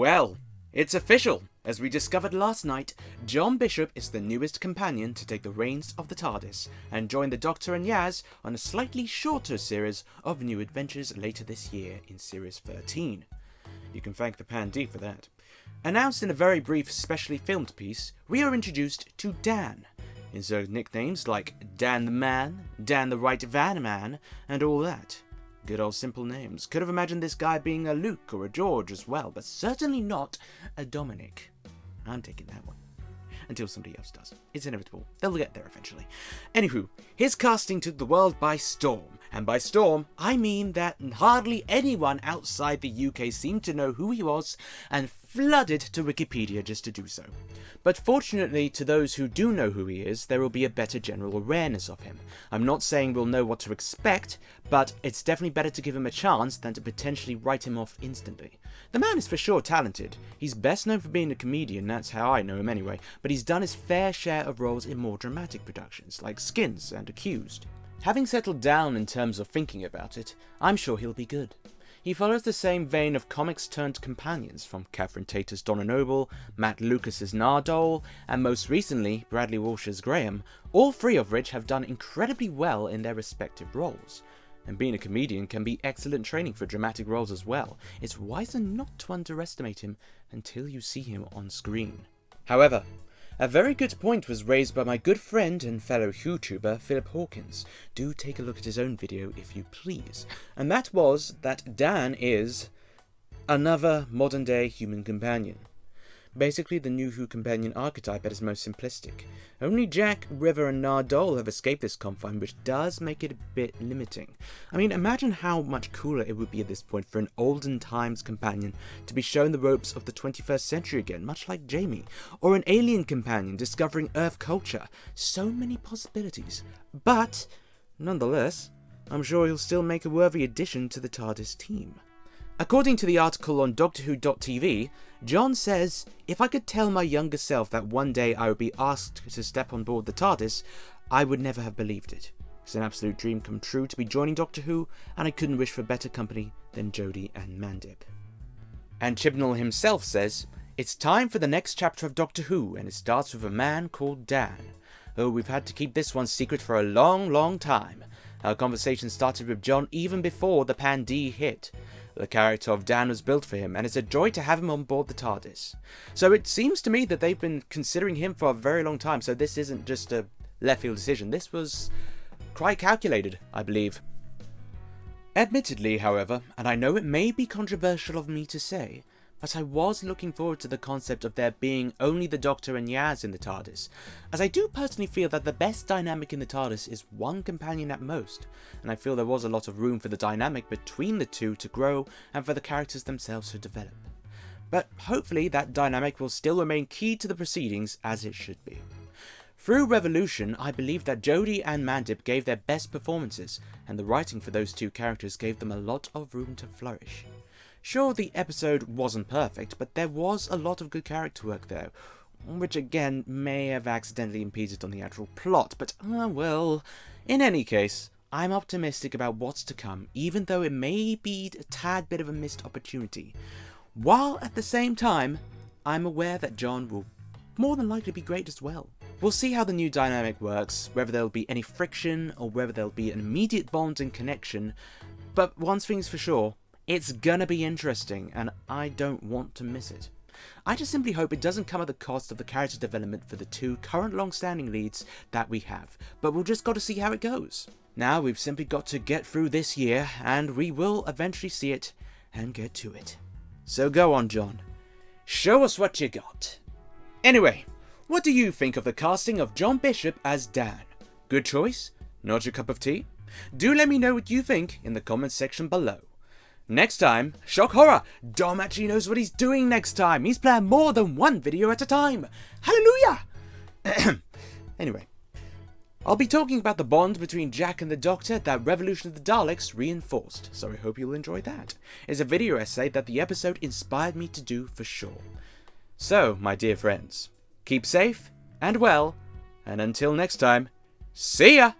Well, it's official. As we discovered last night, John Bishop is the newest companion to take the reins of the TARDIS and join the Doctor and Yaz on a slightly shorter series of new adventures later this year in Series 13. You can thank the Pan-D for that. Announced in a very brief specially filmed piece, we are introduced to Dan. Insert nicknames like Dan the Man, Dan the Right Van Man, and all that. Good old simple names. Could have imagined this guy being a Luke or a George as well, but certainly not a Dominic. I'm taking that one. Until somebody else does. It's inevitable. They'll get there eventually. Anywho, his casting took the world by storm. And by storm, I mean that hardly anyone outside the UK seemed to know who he was and flooded to Wikipedia just to do so. But fortunately, to those who do know who he is, there will be a better general awareness of him. I'm not saying we'll know what to expect, but it's definitely better to give him a chance than to potentially write him off instantly. The man is for sure talented. He's best known for being a comedian, that's how I know him anyway, but he's done his fair share of roles in more dramatic productions, like Skins and Accused. Having settled down in terms of thinking about it, I'm sure he'll be good. He follows the same vein of comics-turned-companions from Catherine Tater's Donna Noble, Matt Lucas's Nardole, and most recently Bradley Walsh's Graham, all three of which have done incredibly well in their respective roles. And being a comedian can be excellent training for dramatic roles as well. It's wiser not to underestimate him until you see him on screen. However, a very good point was raised by my good friend and fellow YouTuber Philip Hawkins. Do take a look at his own video if you please. And that was that Dan is another modern day human companion. Basically the new Who companion archetype at its most simplistic. Only Jack, River and Nardole have escaped this confine, which does make it a bit limiting. I mean, imagine how much cooler it would be at this point for an olden times companion to be shown the ropes of the 21st century again, much like Jamie, or an alien companion discovering Earth culture. So many possibilities. But, nonetheless, I'm sure he'll still make a worthy addition to the TARDIS team. According to the article on DoctorWho.tv, John says, "If I could tell my younger self that one day I would be asked to step on board the TARDIS, I would never have believed it. It's an absolute dream come true to be joining Doctor Who, and I couldn't wish for better company than Jodie and Mandip." And Chibnall himself says, "It's time for the next chapter of Doctor Who, and it starts with a man called Dan. Oh, we've had to keep this one secret for a long time. Our conversation started with John even before the Pan-D hit. The character of Dan was built for him, and it's a joy to have him on board the TARDIS." So it seems to me that they've been considering him for a very long time, so this isn't just a left field decision. This was quite calculated, I believe. Admittedly, however, and I know it may be controversial of me to say, but I was looking forward to the concept of there being only the Doctor and Yaz in the TARDIS, as I do personally feel that the best dynamic in the TARDIS is one companion at most, and I feel there was a lot of room for the dynamic between the two to grow and for the characters themselves to develop. But hopefully that dynamic will still remain key to the proceedings as it should be. Through Revolution, I believe that Jodie and Mandip gave their best performances, and the writing for those two characters gave them a lot of room to flourish. Sure, the episode wasn't perfect, but there was a lot of good character work there, which again may have accidentally impeded on the actual plot, but well, in any case, I'm optimistic about what's to come, even though it may be a tad bit of a missed opportunity, while at the same time, I'm aware that John will more than likely be great as well. We'll see how the new dynamic works, whether there'll be any friction, or whether there'll be an immediate bond and connection, but one thing's for sure, it's gonna be interesting, and I don't want to miss it. I just simply hope it doesn't come at the cost of the character development for the two current long-standing leads that we have, but we'll just got to see how it goes. Now we've simply got to get through this year, and we will eventually see it and get to it. So go on, John. Show us what you got. Anyway, what do you think of the casting of John Bishop as Dan? Good choice? Not your cup of tea? Do let me know what you think in the comments section below. Next time, shock horror, Dom actually knows what he's doing next time. He's playing more than one video at a time. Hallelujah! Anyway, I'll be talking about the bond between Jack and the Doctor that Revolution of the Daleks reinforced, so I hope you'll enjoy that. It's a video essay that the episode inspired me to do for sure. So, my dear friends, keep safe and well, and until next time, see ya!